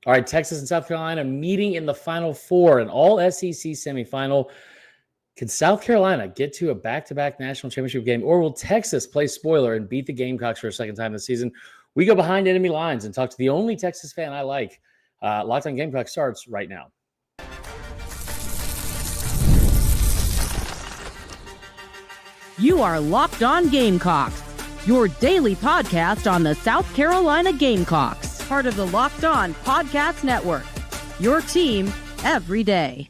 All right, Texas and South Carolina meeting in the Final Four, an all-SEC semifinal. Can South Carolina get to a back-to-back national championship game, or will Texas play spoiler and beat the Gamecocks for a second time this season? We go behind enemy lines and talk to the only Texas fan I like. Locked on Gamecocks starts right now. You are Locked On Gamecocks, your daily podcast on the South Carolina Gamecocks, part of the Locked On Podcast Network, your team every day.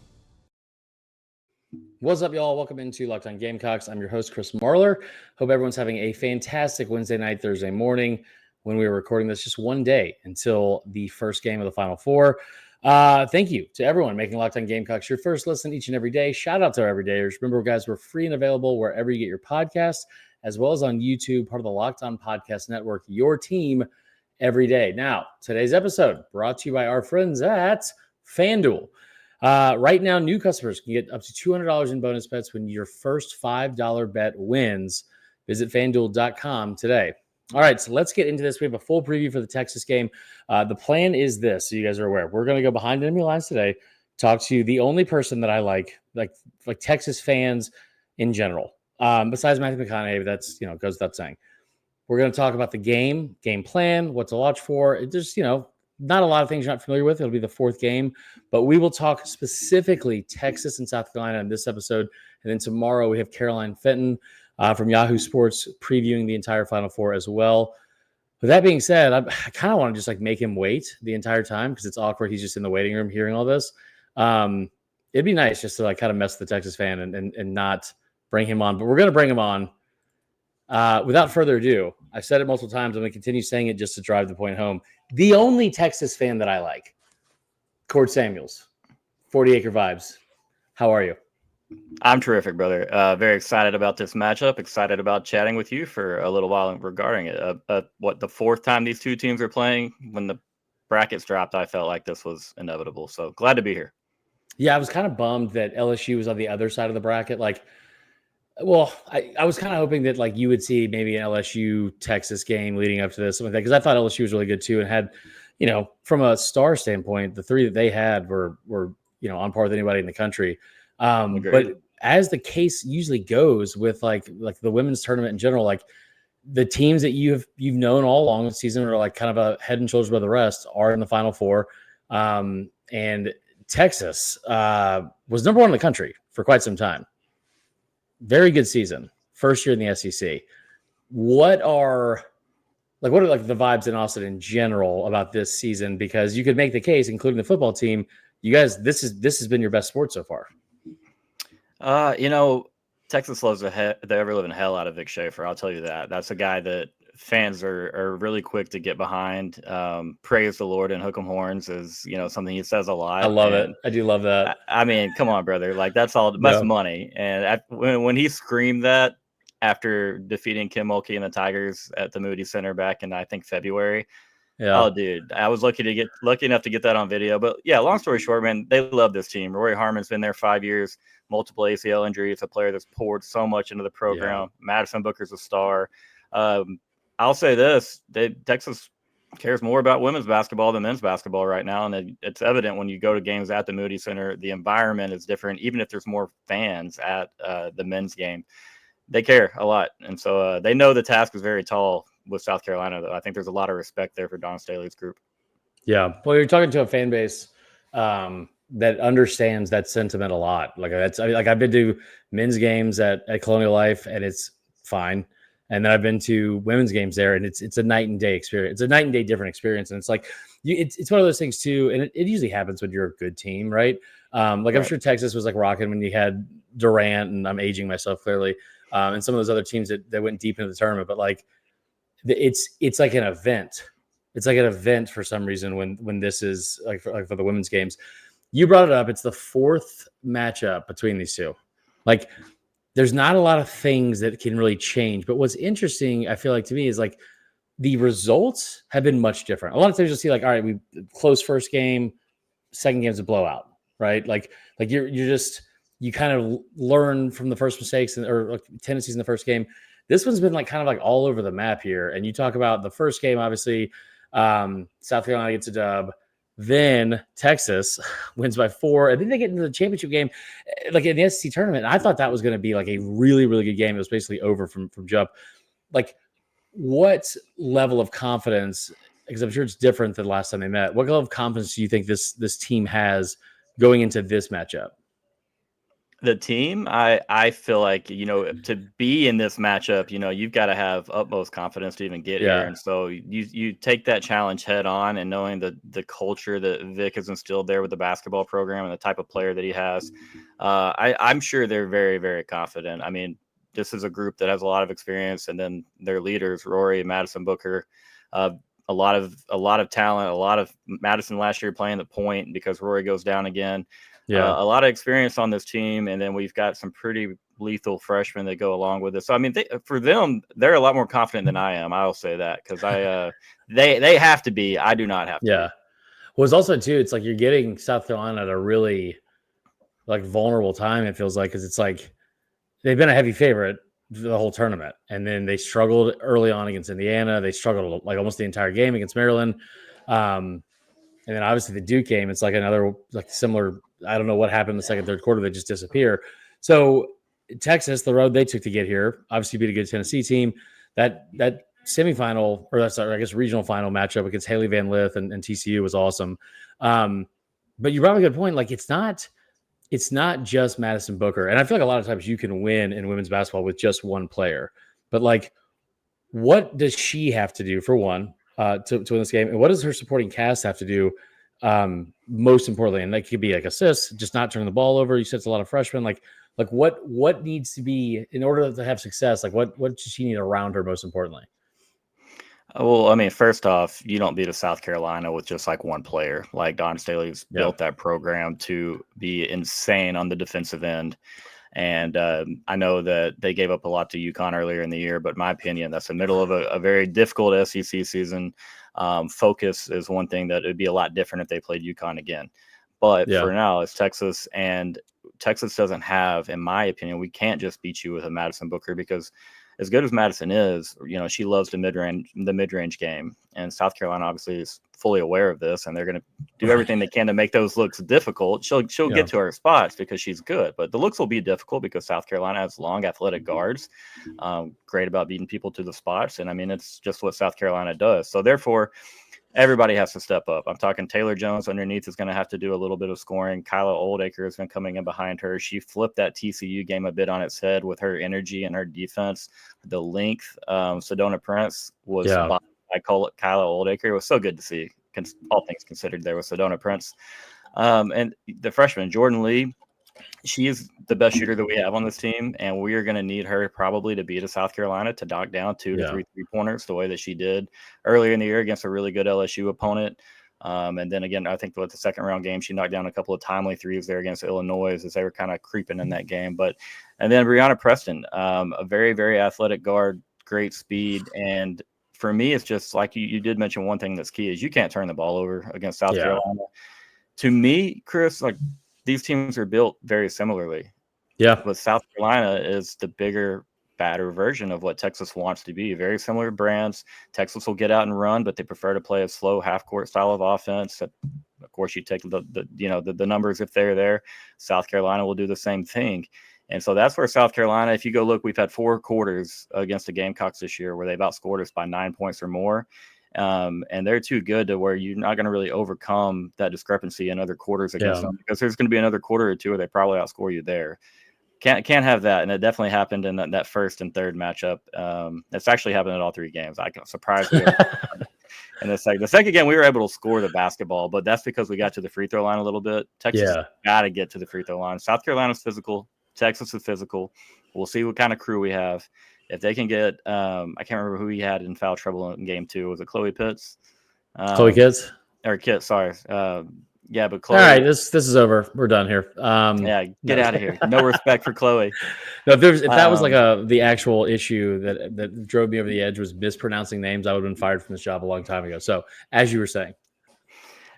What's up, y'all? Welcome into Locked On Gamecocks. I'm your host, Chris Marler. Hope everyone's having a fantastic Wednesday night, Thursday morning when we were recording this. Just one day until the first game of the Final Four. Thank you to everyone making Locked On Gamecocks your first listen each and every day. Shout out to our everydayers. Remember, guys, we're free and available wherever you get your podcasts, as well as on YouTube, part of the Locked On Podcast Network, your team every day. Now, today's episode brought to you by our friends at FanDuel. Right now, new customers can get up to $200 in bonus bets when your first $5 bet wins. Visit FanDuel.com today. All right, so let's get into this. We have a full preview for the Texas game. The plan is this, so you guys are aware. We're going to go behind enemy lines today, talk to the only person that I like Texas fans in general, besides Matthew McConaughey. That's, goes without saying. We're going to talk about the game plan, what to watch for. There's, not a lot of things you're not familiar with. It'll be the fourth game, but we will talk specifically Texas and South Carolina in this episode. And then tomorrow we have Caroline Fenton from Yahoo Sports previewing the entire Final Four as well. With that being said, I kind of want to just make him wait the entire time because it's awkward. He's just in the waiting room hearing all this. It'd be nice just to kind of mess with the Texas fan and not bring him on, but we're going to bring him on. Without further ado, I've said it multiple times. I'm going to continue saying it just to drive the point home. The only Texas fan that I like, Cord Samuels, 40 Acre Vibes. How are you? I'm terrific, brother. Very excited about this matchup. Excited about chatting with you for a little while regarding it. The fourth time these two teams are playing? When the brackets dropped, I felt like this was inevitable. So glad to be here. Yeah, I was kind of bummed that LSU was on the other side of the bracket. I was kind of hoping that you would see maybe an LSU Texas game leading up to this, something like that, because I thought LSU was really good too and had, from a star standpoint, the three that they had were on par with anybody in the country. But as the case usually goes with like the women's tournament in general, the teams that you've known all along the season are kind of a head and shoulders above the rest are in the Final Four. And Texas was number one in the country for quite some time. Very good season. First year in the SEC. What are the vibes in Austin in general about this season? Because you could make the case, including the football team, you guys, this has been your best sport so far. Texas loves the ever-living hell out of Vic Schaefer. I'll tell you that. That's a guy that fans are really quick to get behind. Praise the Lord and hook 'em horns is, something he says a lot. I love it. I do love that. I mean, come on, brother. That's all. That's money. And when he screamed that after defeating Kim Mulkey and the Tigers at the Moody Center back in, I think, February. Yeah. Oh, dude, I was lucky enough to get that on video. But yeah, long story short, man, they love this team. Rory Harmon's been there 5 years, multiple ACL injuries, a player that's poured so much into the program. Yeah. Madison Booker's a star. I'll say this: Texas cares more about women's basketball than men's basketball right now, and it's evident when you go to games at the Moody Center. The environment is different, even if there's more fans at the men's game. They care a lot, and so they know the task is very tall with South Carolina. Though I think there's a lot of respect there for Don Staley's group. Yeah, well, you're talking to a fan base that understands that sentiment a lot. I've been to men's games at Colonial Life, and it's fine. And then I've been to women's games there, and it's a night and day experience. It's a night and day different experience, and it's it's one of those things too. And it usually happens when you're a good team, right? Right. I'm sure Texas was rocking when you had Durant, and I'm aging myself clearly, and some of those other teams that went deep into the tournament. But it's like an event. It's like an event for some reason when this is for the women's games. You brought it up. It's the fourth matchup between these two. There's not a lot of things that can really change. But what's interesting, I feel to me, is the results have been much different. A lot of times you'll see all right, we close first game, second game's a blowout, right? You kind of learn from the first mistakes or tendencies in the first game. This one's been all over the map here. And you talk about the first game, obviously, South Carolina gets a dub. Then Texas wins by 4, and then they get into the championship game, like in the SEC tournament. I thought that was going to be like a really, really good game. It was basically over from jump. Like, what level of confidence? Because I'm sure it's different than the last time they met. What level of confidence do you think this team has going into this matchup? The team, I feel like, to be in this matchup, you've got to have utmost confidence to even get here. And so you take that challenge head on, and knowing the culture that Vic has instilled there with the basketball program and the type of player that he has, I'm sure they're very, very confident. I mean, this is a group that has a lot of experience, and then their leaders, Rory and Madison Booker, a lot of talent, a lot of Madison last year playing the point because Rory goes down again. A lot of experience on this team, and then we've got some pretty lethal freshmen that go along with it. So I mean, for them, they're a lot more confident than I am. I'll say that because they have to be. I do not have to. Yeah. Well, it's also too. It's like you're getting South Carolina at a really like vulnerable time. It feels like, because it's like they've been a heavy favorite the whole tournament, and then they struggled early on against Indiana. They struggled like almost the entire game against Maryland. And then obviously the Duke game, it's like another like similar. I don't know what happened in the second, third quarter. They just disappear. So Texas, the road they took to get here, obviously beat a good Tennessee team. That semifinal, or that's I guess regional final matchup against Haley Van Lith and TCU was awesome. But you brought up a good point. Like it's not just Madison Booker, and I feel like a lot of times you can win in women's basketball with just one player. But like, what does she have to do for one? To win this game, and what does her supporting cast have to do? Most importantly, and that could be like assists, just not turning the ball over. You said it's a lot of freshmen. Like what needs to be in order to have success? Like what does she need around her? Most importantly. Well, I mean, first off, you don't beat a South Carolina with just like one player. Like Don Staley's built that program to be insane on the defensive end. And I know that they gave up a lot to UConn earlier in the year, but in my opinion, that's the middle of a very difficult SEC season. Focus is one thing that would be a lot different if they played UConn again. But for now, it's Texas, and Texas doesn't have, in my opinion, we can't just beat you with a Madison Booker, because as good as Madison is, she loves the mid-range game, and South Carolina obviously is fully aware of this, and they're going to do everything they can to make those looks difficult. She'll get to her spots because she's good, but the looks will be difficult because South Carolina has long, athletic guards, great about beating people to the spots, and I mean it's just what South Carolina does. So therefore, everybody has to step up. I'm talking Taylor Jones underneath is going to have to do a little bit of scoring. Kyla Oldacre has been coming in behind her. She flipped that TCU game a bit on its head with her energy and her defense. The length, Sedona Prince was by Kyla Oldacre. It was so good to see, all things considered, there with Sedona Prince. And the freshman, Jordan Lee, she is the best shooter that we have on this team, and we are going to need her probably to beat a South Carolina to knock down 2 to 3 3-pointers the way that she did earlier in the year against a really good LSU opponent. And then again, I think with the second round game, she knocked down a couple of timely threes there against Illinois as they were kind of creeping in that game. And then Brianna Preston, a very, very athletic guard, great speed. And for me, it's just like you did mention one thing that's key is you can't turn the ball over against South Carolina. To me, Chris, like, these teams are built very similarly. Yeah. But South Carolina is the bigger, badder version of what Texas wants to be. Very similar brands. Texas will get out and run, but they prefer to play a slow half-court style of offense. Of course, you take the numbers if they're there. South Carolina will do the same thing. And so that's where South Carolina, if you go look, we've had 4 quarters against the Gamecocks this year where they've outscored us by 9 points or more. And they're too good to where you're not going to really overcome that discrepancy in other quarters against them, because there's going to be another quarter or two where they probably outscore you there. Can't have that. And it definitely happened in that first and third matchup. It's actually happened in all 3 games. I can surprise you. And the second game, we were able to score the basketball, but that's because we got to the free throw line a little bit. Texas got to get to the free throw line. South Carolina's physical. Texas is physical. We'll see what kind of crew we have. If they can get, I can't remember who he had in foul trouble in game 2. Was it Chloe Pitts? Chloe Kitts? Or Kitts, sorry. Yeah, but Chloe. All right, this is over. We're done here. Get out of here. No respect for Chloe. No, if that was like the actual issue that drove me over the edge was mispronouncing names, I would have been fired from this job a long time ago. So, as you were saying.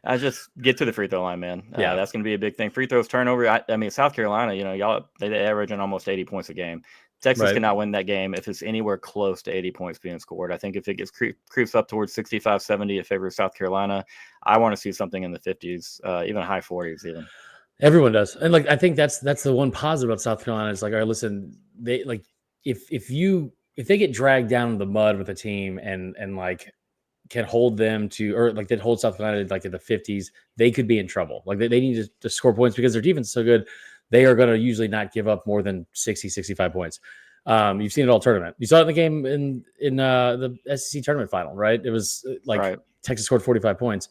I just get to the free throw line, man. That's going to be a big thing. Free throws, turnover. I mean, South Carolina, y'all, they average in almost 80 points a game. Texas cannot win that game if it's anywhere close to 80 points being scored. I think if it gets creeps up towards 65, 70 in favor of South Carolina, I want to see something in the 50s, even high 40s even. Everyone does. And like I think that's the one positive about South Carolina is like, all right, listen, they like if they get dragged down in the mud with a team and like can hold them to, or like they hold South Carolina like in the 50s, they could be in trouble. Like they need to score points because their defense is so good. They are going to usually not give up more than 60, 65 points. You've seen it all tournament. You saw it in the game in the SEC tournament final, right? It was like Texas scored 45 points.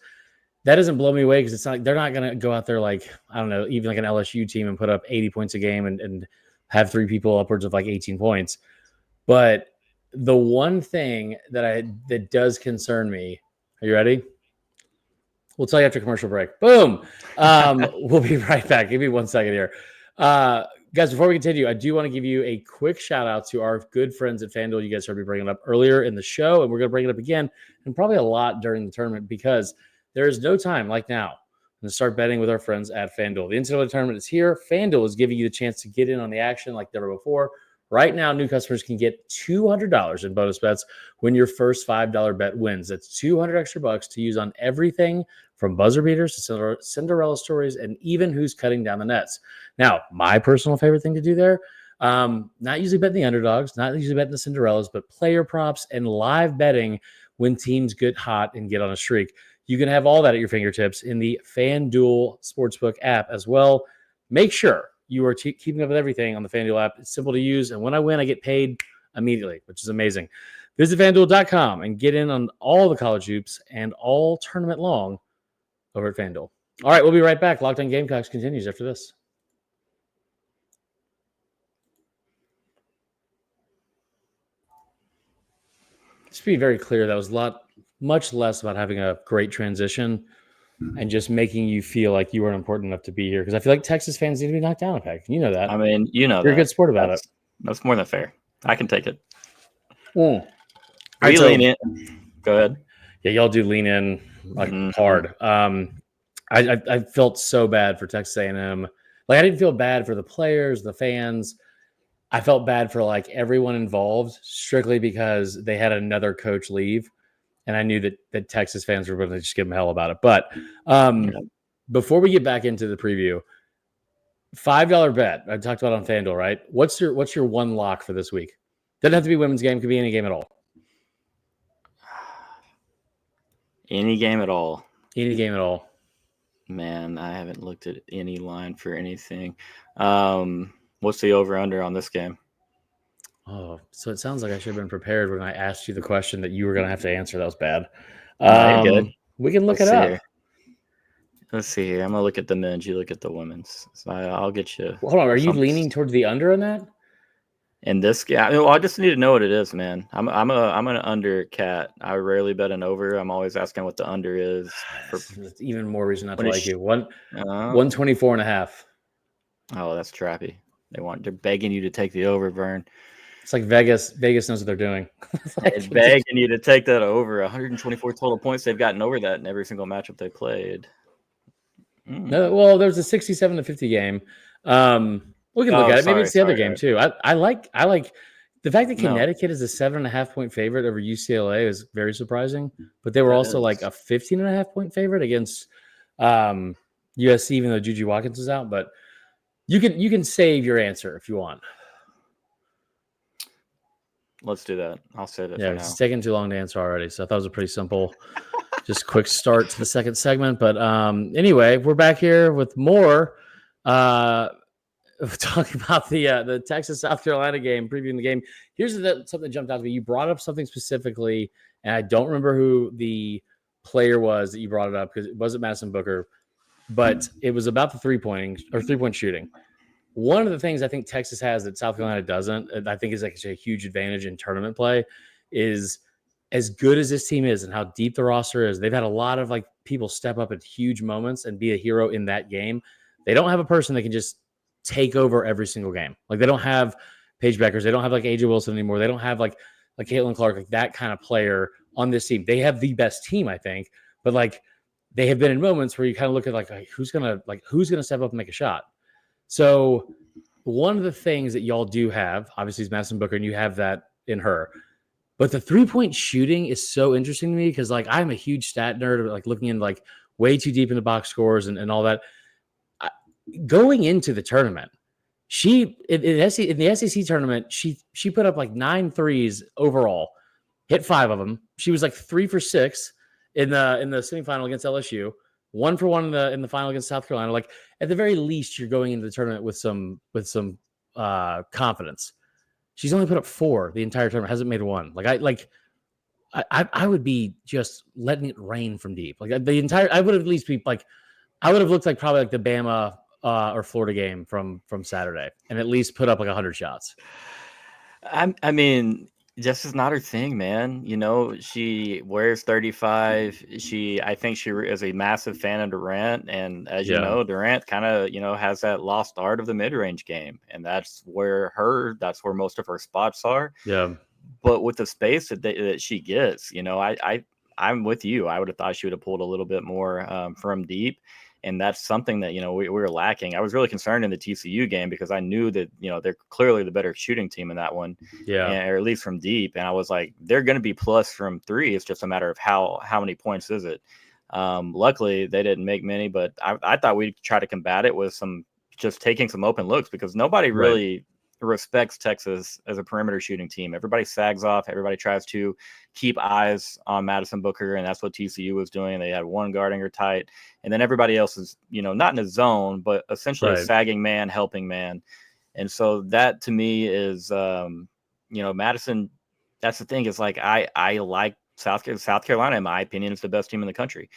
That doesn't blow me away because it's not like they're not going to go out there like, I don't know, even like an LSU team and put up 80 points a game and have three people upwards of like 18 points. But the one thing that does concern me, are you ready? We'll tell you after commercial break. Boom. We'll be right back. Give me 1 second here. Guys, before we continue, I do want to give you a quick shout out to our good friends at FanDuel. You guys heard me bring it up earlier in the show, and we're going to bring it up again and probably a lot during the tournament because there is no time like now to start betting with our friends at FanDuel. The NCAA tournament is here. FanDuel is giving you the chance to get in on the action like never before. Right now, new customers can get $200 in bonus bets when your first $5 bet wins. That's $200 extra bucks to use on everything from buzzer beaters to Cinderella stories and even who's cutting down the nets. Now, my personal favorite thing to do there, not usually betting the underdogs, not usually betting the Cinderellas, but player props and live betting when teams get hot and get on a streak. You can have all that at your fingertips in the FanDuel Sportsbook app as well. Make sure you are keeping up with everything on the FanDuel app. It's simple to use, and when I win, I get paid immediately, which is amazing. Visit FanDuel.com and get in on all the college hoops and all tournament long over at FanDuel. All right, we'll be right back. Locked on Gamecocks continues after this. Just to be very clear, that was much less about having a great transition and just making you feel like you weren't important enough to be here. Because I feel like Texas fans need to be knocked down a peg. You know that. I mean, you know, you're a good sport about it. That's more than fair. I can take it. Lean in. Go ahead. Yeah, y'all do lean in like hard. I felt so bad for Texas A&M. Like I didn't feel bad for the players, the fans. I felt bad for like everyone involved strictly because they had another coach leave. And I knew that Texas fans were going to just give them hell about it. But before we get back into the preview, $5 bet I talked about on FanDuel, right? What's your one lock for this week? Doesn't have to be women's game. Could be any game at all. Any game at all. Any game at all. Man, I haven't looked at any line for anything. What's the over-under on this game? Oh, so it sounds like I should have been prepared when I asked you the question that you were going to have to answer. That was bad. We can look it up. Let's see here. I'm going to look at the men's. You look at the women's. So I'll get you. Well, hold on. Are you leaning towards the under on that? In this game, I just need to know what it is, man. I'm an under cat. I rarely bet an over. I'm always asking what the under is. That's even more reason not to like you. 124.5. Oh, that's trappy. They're begging you to take the over, Vern. It's like Vegas. Vegas knows what they're doing. It's begging you to take that over. 124 total points. They've gotten over that in every single matchup they played. No, well, there's a 67-50 game. We can look at it. Maybe it's the other game too. I like the fact that Connecticut is a 7.5 point favorite over UCLA is very surprising. But they were also like a 15.5 point favorite against USC, even though Juju Watkins is out. But you can save your answer if you want. Let's do that. I'll save it. Yeah, it's taking too long to answer already. So I thought it was a pretty simple, just quick start to the second segment. But anyway, we're back here with more talking about the Texas South Carolina game, previewing the game. Here's something that jumped out to me. You brought up something specifically, and I don't remember who the player was that you brought it up because it wasn't Madison Booker, but it was about the three-point shooting. One of the things I think Texas has that South Carolina doesn't, and I think is like a huge advantage in tournament play, is as good as this team is and how deep the roster is. They've had a lot of like people step up at huge moments and be a hero in that game. They don't have a person that can just take over every single game. Like they don't have Paige Beckers. They don't have like AJ Wilson anymore. They don't have like Caitlin Clark, like that kind of player on this team. They have the best team, I think, but like they have been in moments where you kind of look at like who's gonna step up and make a shot. So one of the things that y'all do have, obviously, is Madison Booker, and you have that in her. But the 3-point shooting is so interesting to me because, like, I'm a huge stat nerd, like looking in like way too deep in the box scores and all that. Going into the tournament, in the SEC tournament, she put up like 9 threes overall, hit 5 of them. She was like 3 for 6 in the semifinal against LSU, 1 for 1 in the final against South Carolina. Like, at the very least, you're going into the tournament with some confidence. She's only put up 4 the entire tournament, hasn't made 1. I would be just letting it rain from deep. Like, I would at least be like, I would have looked like probably like the Bama or Florida game from Saturday, and at least put up like 100 shots. I mean, this is not her thing, man. You know, she wears 35. I think she is a massive fan of Durant, and as you know, Durant kind of has that lost art of the mid-range game, and that's where most of her spots are. Yeah. But with the space that she gets, I'm with you. I would have thought she would have pulled a little bit more from deep. And that's something that, we were lacking. I was really concerned in the TCU game because I knew that, they're clearly the better shooting team in that one. Yeah. Or at least from deep. And I was like, they're going to be plus from 3. It's just a matter of how many points is it? Luckily, they didn't make many, but I thought we'd try to combat it with just taking some open looks because nobody really respects Texas as a perimeter shooting team. Everybody sags off. Everybody tries to keep eyes on Madison Booker, and that's what TCU was doing. They had one guarding her tight, and then everybody else is, not in a zone, but essentially a sagging man, helping man. And so that to me is, Madison. That's the thing. Is like I like South Carolina. In my opinion, is the best team in the country.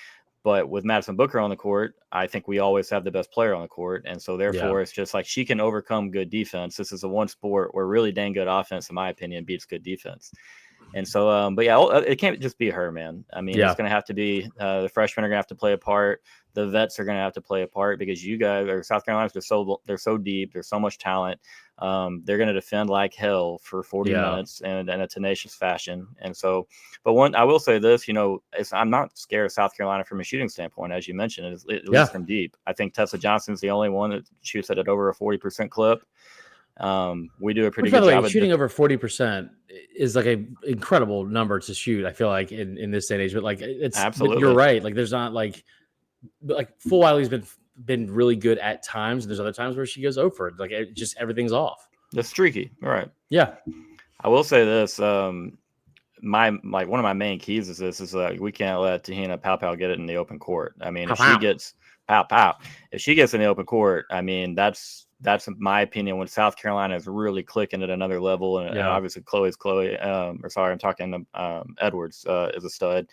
But with Madison Booker on the court, I think we always have the best player on the court. And so therefore, it's just like she can overcome good defense. This is the one sport where really dang good offense, in my opinion, beats good defense. And so, but yeah, it can't just be her, man. I mean, it's going to have to be the freshmen are going to have to play a part. The vets are going to have to play a part because you guys are South Carolina's they're so deep. There's so much talent. They're going to defend like hell for 40 minutes and in a tenacious fashion. And so, but I will say this, I'm not scared of South Carolina from a shooting standpoint, as you mentioned, at least from deep. I think Tessa Johnson's the only one that shoots at over a 40% clip. We do a pretty good job. Shooting over 40% is like an incredible number to shoot. I feel like in this day and age, but like it's absolutely, you're right. Like there's not like Full Wiley's been really good at times, and there's other times where she goes over. Like everything's off. It's streaky, all right? Yeah, I will say this. One of my main keys is this: we can't let Tahina Pow get it in the open court. I mean, if she gets if she gets in the open court, I mean that's in my opinion when South Carolina is really clicking at another level, and obviously Chloe's Chloe. I'm talking Edwards is a stud.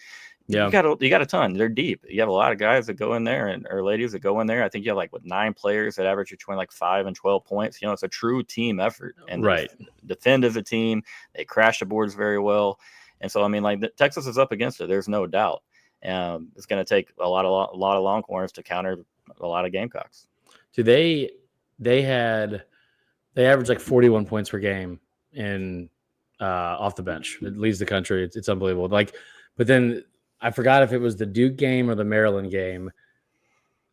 Yeah, you got a ton. They're deep. You have a lot of guys that go in there or ladies that go in there. I think you have 9 players that average between 5 and 12 points. It's a true team effort. And they defend as a team. They crash the boards very well. And so I mean, Texas is up against it. There's no doubt. It's going to take a lot of Longhorns to counter a lot of Gamecocks. Do they average 41 points per game in off the bench. It leads the country. It's unbelievable. But then I forgot if it was the Duke game or the Maryland game.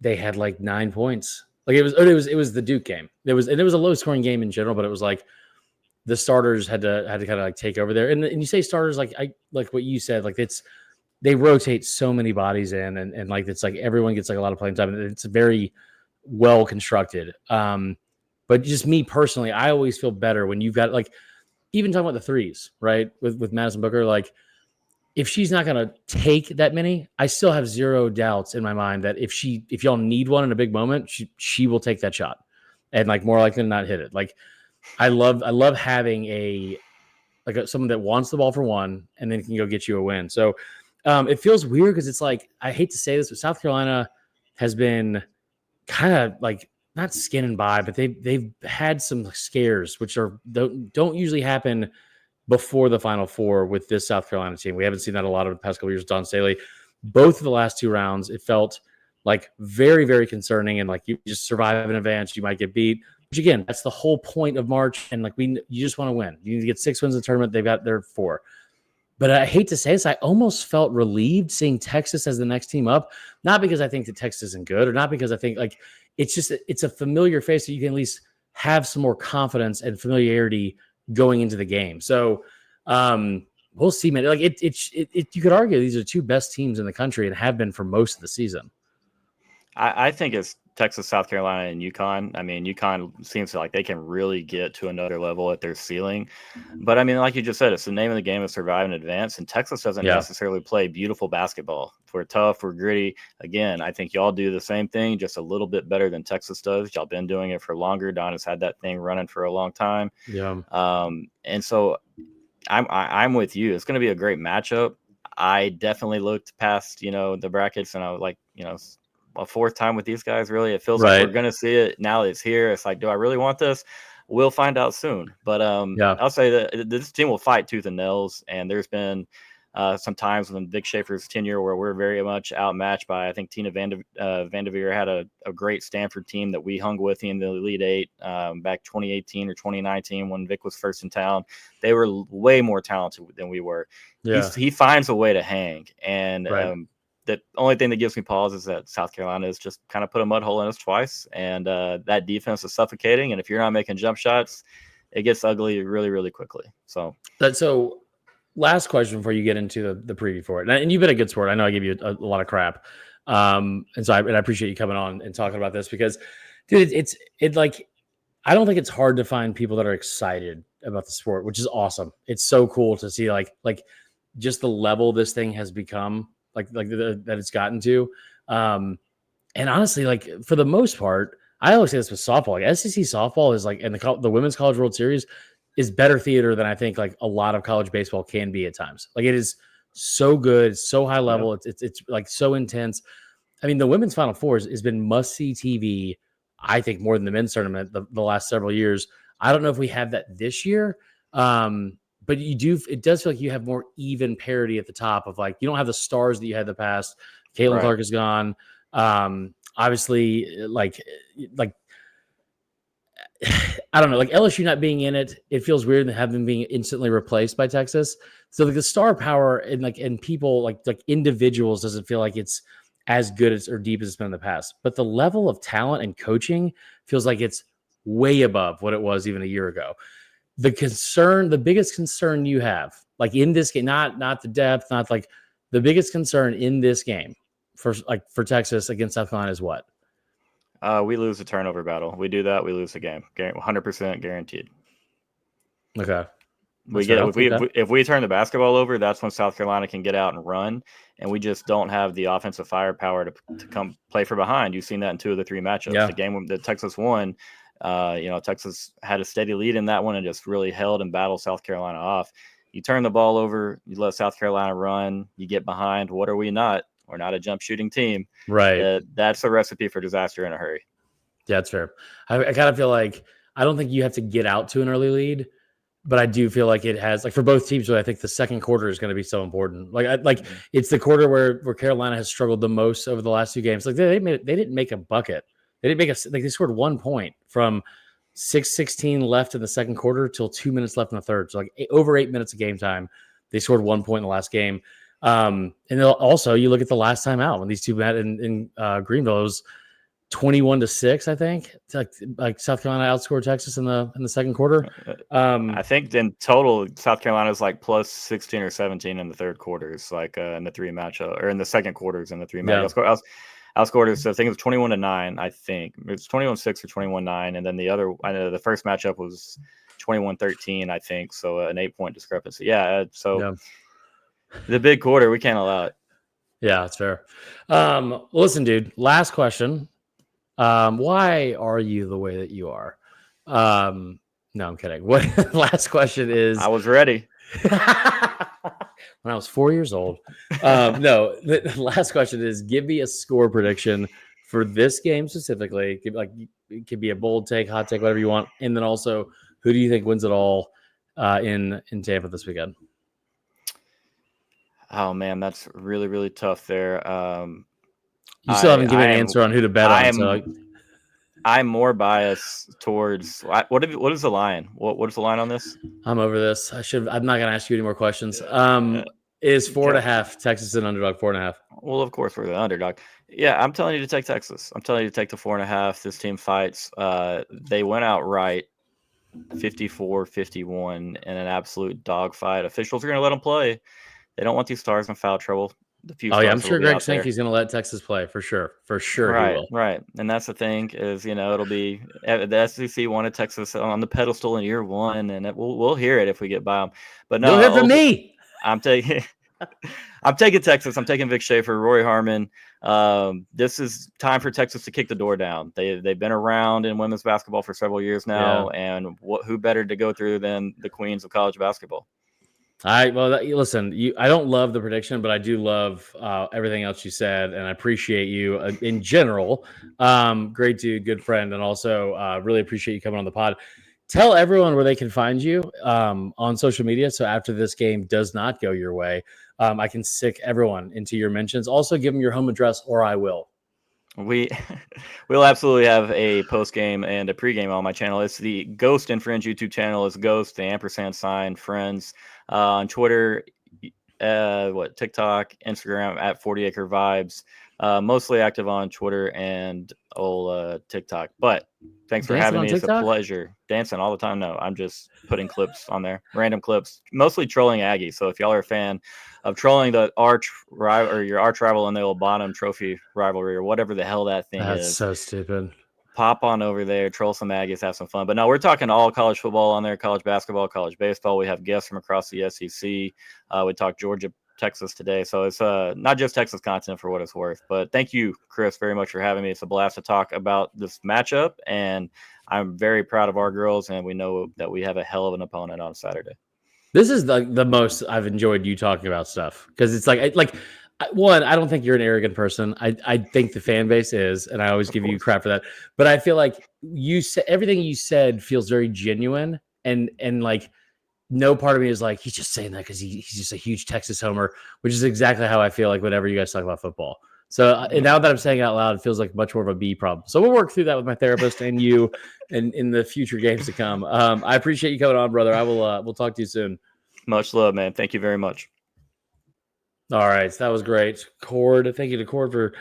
They had 9 points. It was the Duke game. It was a low scoring game in general, but it was the starters had to kind of take over there. And you say starters, like what you said, they rotate so many bodies in, and it's everyone gets a lot of playing time. And it's very well constructed. But just me personally, I always feel better when you've got even talking about the threes, right? With Madison Booker, if she's not going to take that many, I still have zero doubts in my mind that if y'all need one in a big moment, she will take that shot and more likely than not hit it. I love having someone that wants the ball for one and then can go get you a win. So it feels weird because it's I hate to say this, but South Carolina has been kind of not skinning by, but they've had some scares, which don't usually happen before the Final Four with this South Carolina team. We haven't seen that a lot of the past couple years with Don Staley. Both of the last 2 rounds, it felt very, very concerning, and you just survive in advance, you might get beat. Which again, that's the whole point of March, and you just want to win. You need to get 6 wins in the tournament. They've got their 4. But I hate to say this, I almost felt relieved seeing Texas as the next team up. Not because I think that Texas isn't good, or not because I think it's a familiar face that you can at least have some more confidence and familiarity going into the game. So we'll see, man. Like you could argue these are two best teams in the country and have been for most of the season. I think it's Texas, South Carolina, and UConn. I mean, UConn seems like they can really get to another level at their ceiling. But, I mean, like you just said, it's the name of the game of survive and advance, and Texas doesn't necessarily play beautiful basketball. We're tough, we're gritty. Again, I think y'all do the same thing, just a little bit better than Texas does. Y'all been doing it for longer. Don has had that thing running for a long time. Yeah. And so I'm with you. It's going to be a great matchup. I definitely looked past, the brackets, and I was like, a fourth time with these guys, really. It feels like we're going to see it now that it's here. It's like, do I really want this? We'll find out soon. But I'll say that this team will fight tooth and nails. And there's been some times in Vic Schaefer's tenure where we're very much outmatched by, I think Tina Vanderveer had a great Stanford team that we hung with in the Elite Eight back 2018 or 2019 when Vic was first in town. They were way more talented than we were. Yeah. He finds a way to hang. And the only thing that gives me pause is that South Carolina has just kind of put a mud hole in us twice. And that defense is suffocating. And if you're not making jump shots, it gets ugly really, really quickly. So last question before you get into the preview for it. And you've been a good sport. I know I gave you a lot of crap. And I appreciate you coming on and talking about this because, dude, it's like, I don't think it's hard to find people that are excited about the sport, which is awesome. It's so cool to see like just the level this thing has become, that it's gotten to. And honestly, like for the most part, I always say this with softball. Like SEC softball is like, and the Women's College World Series is better theater than I think like a lot of college baseball can be at times. Like it is so good, so high level. Yep. It's like so intense. I mean, the women's Final Four has been must-see TV, I think, more than the men's tournament the last several years. I don't know if we have that this year, but it does feel like you have more even parity at the top of like, you don't have the stars that you had in the past. Caitlin Clark is gone. Obviously, like I don't know, like LSU not being in it, it feels weird to have them being instantly replaced by Texas. So like the star power and people like individuals doesn't feel like it's as good as or deep as it's been in the past. But the level of talent and coaching feels like it's way above what it was even a year ago. The biggest concern you have, like in this game, not the depth, not like the biggest concern in this game for Texas against South Carolina is what? We lose the turnover battle. We do that, we lose the game. 100% guaranteed. Okay. If we turn the basketball over, that's when South Carolina can get out and run, and we just don't have the offensive firepower to come play from behind. You've seen that in 2 of the 3 matchups. Yeah. The game that Texas won, Texas had a steady lead in that one and just really held and battled South Carolina off. You turn the ball over, you let South Carolina run, you get behind. What are we not? We're not a jump shooting team. Right. That's a recipe for disaster in a hurry. Yeah, that's fair. I kind of feel like I don't think you have to get out to an early lead, but I do feel like it has, like for both teams, so I think the second quarter is going to be so important. It's the quarter where Carolina has struggled the most over the last 2 games. Like they didn't make a bucket. They didn't they scored 1 point from 6:16 left in the second quarter till 2 minutes left in the third. So like over 8 minutes of game time, they scored 1 point in the last game. And also you look at the last time out when these two met in Greenville, it was 21-6, I think. It's like South Carolina outscored Texas in the second quarter. I think in total, South Carolina is like plus 16 or 17 in the third quarters, like in the 3 matchup, or in the second quarters in the 3 matchup. Outscored, so I think it was 21-9. I think it was 21-6 or 21-9, and then the first matchup was 21-13, I think. So an 8-point discrepancy. Yeah. The big quarter, we can't allow it. Yeah, that's fair. Listen, dude. Last question. Why are you the way that you are? No, I'm kidding. What? Last question is. I was ready. When I was 4 years old. No, the last question is: give me a score prediction for this game specifically. It could be a bold take, hot take, whatever you want, and then also who do you think wins it all in Tampa this weekend? Oh man, that's really, really tough there. You still haven't given an answer on who to bet on. I'm more biased towards what is the line? What is the line on this? I'm over this. I'm not going to ask you any more questions. Is 4.5 Texas an underdog? 4.5? Well, of course we're the underdog. Yeah, I'm telling you to take Texas. I'm telling you to take the 4.5. This team fights. They went out right 54-51 in an absolute dogfight. Officials are going to let them play. They don't want these stars in foul trouble. The few Oh, yeah, I'm stars sure will be Greg out there. Sankey's going to let Texas play for sure. For sure he will. Right. And that's the thing is, it'll be the SEC wanted Texas on the pedestal in year one, and we'll hear it if we get by them. But no, you'll hear from me. I'm taking Texas. I'm taking Vic Schaefer, Roy Harmon. This is time for Texas to kick the door down. They've been around in women's basketball for several years now, and who better to go through than the queens of college basketball? Listen, I don't love the prediction, but I do love everything else you said, and I appreciate you in general. Great dude, good friend, and also really appreciate you coming on the pod. Tell everyone where they can find you on social media. So after this game does not go your way, I can stick everyone into your mentions. Also, give them your home address, or I will. We'll absolutely have a post game and a pregame on my channel. It's the Ghost and Friends YouTube channel. It's Ghost, the ampersand sign, Friends. On Twitter, TikTok, Instagram at 40 Acre Vibes. Mostly active on Twitter and TikTok. But thanks for having me. It's a pleasure. Dancing all the time. No, I'm just putting clips on there, random clips, mostly trolling Aggie. So if y'all are a fan of trolling the arch rival or your arch rival in the old bottom trophy rivalry or whatever the hell that thing is. That's so stupid. Pop on over there, troll some Aggies, have some fun. But no, we're talking all college football on there, college basketball, college baseball. We have guests from across the SEC. We talked Georgia, Texas today. So it's not just Texas content for what it's worth. But thank you, Chris, very much for having me. It's a blast to talk about this matchup. And I'm very proud of our girls. And we know that we have a hell of an opponent on Saturday. This is the most I've enjoyed you talking about stuff. Because it's one, I don't think you're an arrogant person. I think the fan base is, and I always give you crap for that. But I feel like you said everything you said feels very genuine, and like no part of me is like he's just saying that because he's just a huge Texas homer, which is exactly how I feel like whenever you guys talk about football. So and now that I'm saying it out loud, it feels like much more of a B problem. So we'll work through that with my therapist and you, and in the future games to come. I appreciate you coming on, brother. I will. We'll talk to you soon. Much love, man. Thank you very much. All right, so that was great. Cord, thank you to Cord for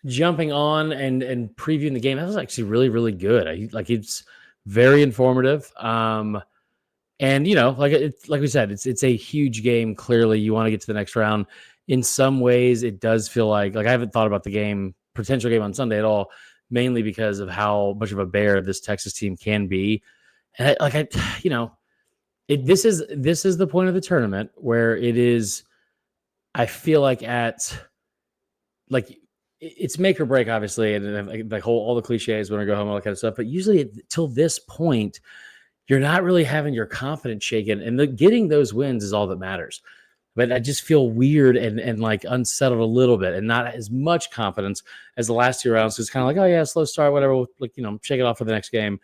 jumping on and previewing the game. That was actually really, really good. It's very informative. And like we said, it's a huge game. Clearly, you want to get to the next round. In some ways, it does feel like I haven't thought about the potential game on Sunday at all, mainly because of how much of a bear this Texas team can be. And this is the point of the tournament where it is. I feel like it's make or break, obviously, and all the cliches when I go home, all that kind of stuff. But usually, till this point, you're not really having your confidence shaken, and getting those wins is all that matters. But I just feel weird and like unsettled a little bit, and not as much confidence as the last two rounds. So it's kind of like, oh yeah, slow start, whatever. We'll shake it off for the next game.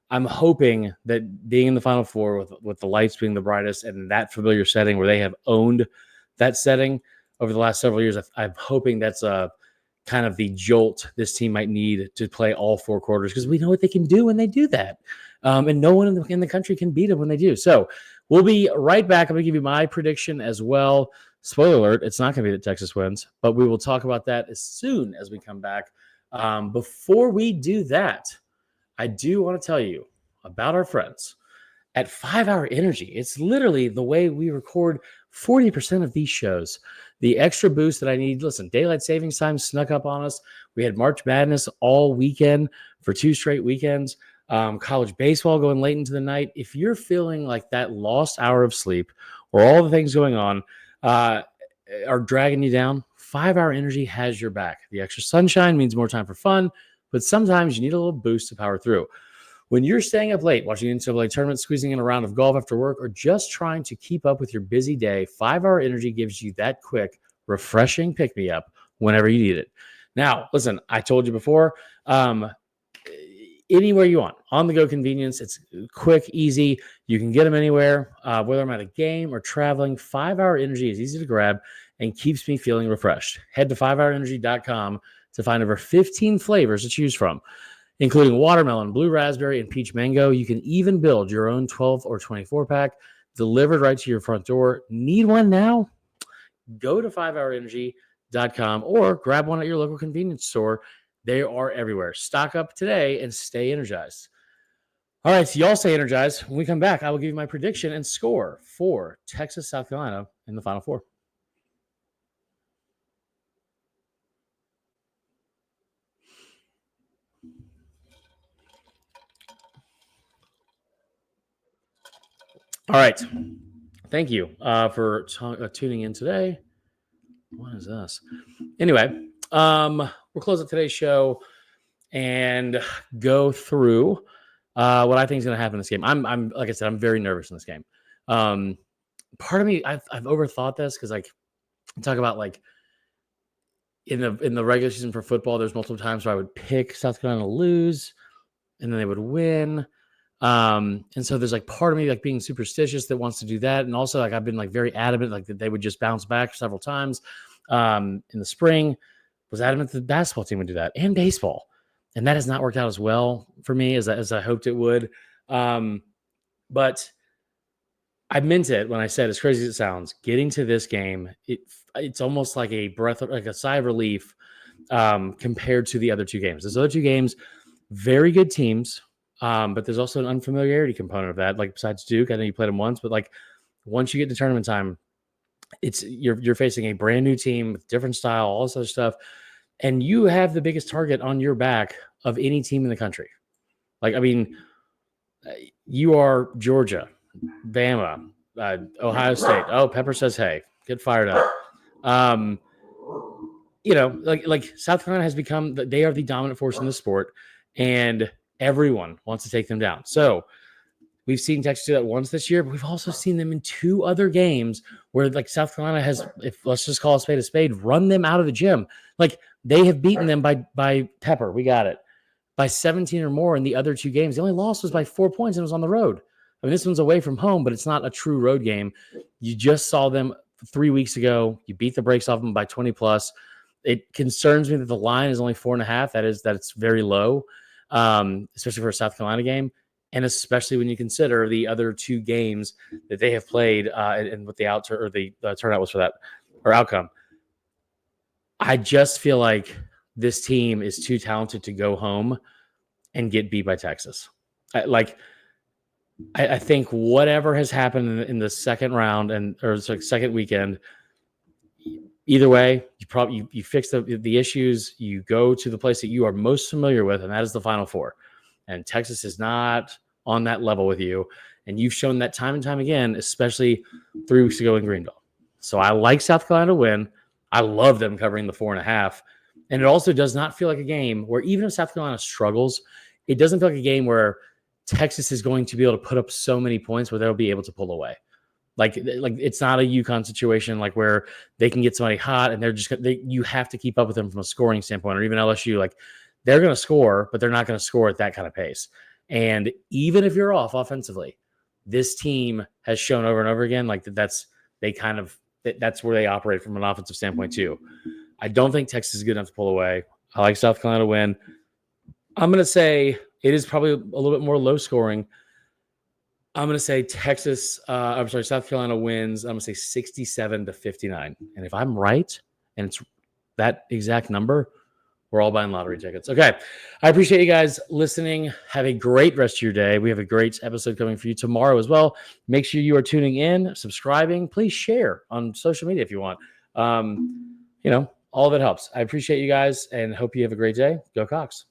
I'm hoping that being in the Final Four with the lights being the brightest and that familiar setting where they have owned that setting over the last several years, I'm hoping that's a kind of the jolt this team might need to play all four quarters, because we know what they can do when they do that. And no one in the country can beat them when they do. So we'll be right back. I'm going to give you my prediction as well. Spoiler alert, it's not going to be that Texas wins, but we will talk about that as soon as we come back. Before we do that, I do want to tell you about our friends at 5 Hour Energy. It's literally the way we record 40% of these shows. The extra boost that I need. Listen, daylight savings time snuck up on us. We had March Madness all weekend for 2 straight weekends. College baseball going late into the night. If you're feeling like that lost hour of sleep or all the things going on are dragging you down, 5 Hour Energy has your back. The extra sunshine means more time for fun, but sometimes you need a little boost to power through. When you're staying up late, watching the NCAA tournament, squeezing in a round of golf after work, or just trying to keep up with your busy day, 5 Hour Energy gives you that quick, refreshing pick-me-up whenever you need it. Now, listen, I told you before, anywhere you want, on-the-go convenience. It's quick, easy. You can get them anywhere, whether I'm at a game or traveling. 5 Hour Energy is easy to grab and keeps me feeling refreshed. Head to 5hourenergy.com to find over 15 flavors to choose from, including watermelon, blue raspberry, and peach mango. You can even build your own 12 or 24 pack delivered right to your front door. Need one now? Go to 5hourenergy.com gamecocks.com or grab one at your local convenience store. They are everywhere. Stock up today and stay energized. All right, so y'all stay energized. When we come back, I will give you my prediction and score for Texas, South Carolina in the Final Four. All right. Thank you for tuning in today. What is this? Anyway, we'll close up today's show and go through what I think is going to happen in this game. I'm like I said, I'm very nervous in this game. Part of me, I've overthought this because like I talk about like in the regular season for football, there's multiple times where I would pick South Carolina to lose, and then they would win. And so there's like part of me like being superstitious that wants to do that. And also like I've been like very adamant like that they would just bounce back several times in the spring. Was adamant that the basketball team would do that and baseball. And that has not worked out as well for me as I hoped it would. But I meant it when I said, as crazy as it sounds, getting to this game, it's almost like a like a sigh of relief compared to the other two games. Those other two games, very good teams. But there's also an unfamiliarity component of that. Like besides Duke, I know you played them once, but like once you get to tournament time, you're facing a brand new team with different style, all this other stuff, and you have the biggest target on your back of any team in the country. Like, I mean, you are Georgia, Bama, Ohio State. Oh, Pepper says, "Hey, get fired up." Like South Carolina has become they are the dominant force in the sport, and everyone wants to take them down. So we've seen Texas do that once this year, but we've also seen them in two other games where like South Carolina has, if let's just call a spade, run them out of the gym. Like they have beaten them by Pepper. We got it. By 17 or more in the other two games. The only loss was by 4 points and it was on the road. I mean, this one's away from home, but it's not a true road game. You just saw them 3 weeks ago. You beat the brakes off them by 20 plus. It concerns me that the line is only 4.5. That's very low. Especially for a South Carolina game, and especially when you consider the other two games that they have played and what the turnout was for that or outcome. I just feel like this team is too talented to go home and get beat by Texas. I think whatever has happened in the second round or second weekend, either way, you fix the issues. You go to the place that you are most familiar with, and that is the Final Four. And Texas is not on that level with you, and you've shown that time and time again, especially 3 weeks ago in Greenville. So I like South Carolina to win. I love them covering the 4.5, and it also does not feel like a game where even if South Carolina struggles, it doesn't feel like a game where Texas is going to be able to put up so many points where they'll be able to pull away. Like it's not a UConn situation like where they can get somebody hot and you have to keep up with them from a scoring standpoint, or even LSU. Like they're going to score, but they're not going to score at that kind of pace. And even if you're off offensively, this team has shown over and over again like that's where they operate from an offensive standpoint too. I don't think Texas is good enough to pull away. I like South Carolina to win. I'm going to say it is probably a little bit more low scoring. I'm going to say South Carolina wins. I'm going to say 67-59. And if I'm right, and it's that exact number, we're all buying lottery tickets. Okay. I appreciate you guys listening. Have a great rest of your day. We have a great episode coming for you tomorrow as well. Make sure you are tuning in, subscribing. Please share on social media if you want. All of it helps. I appreciate you guys and hope you have a great day. Go Cox.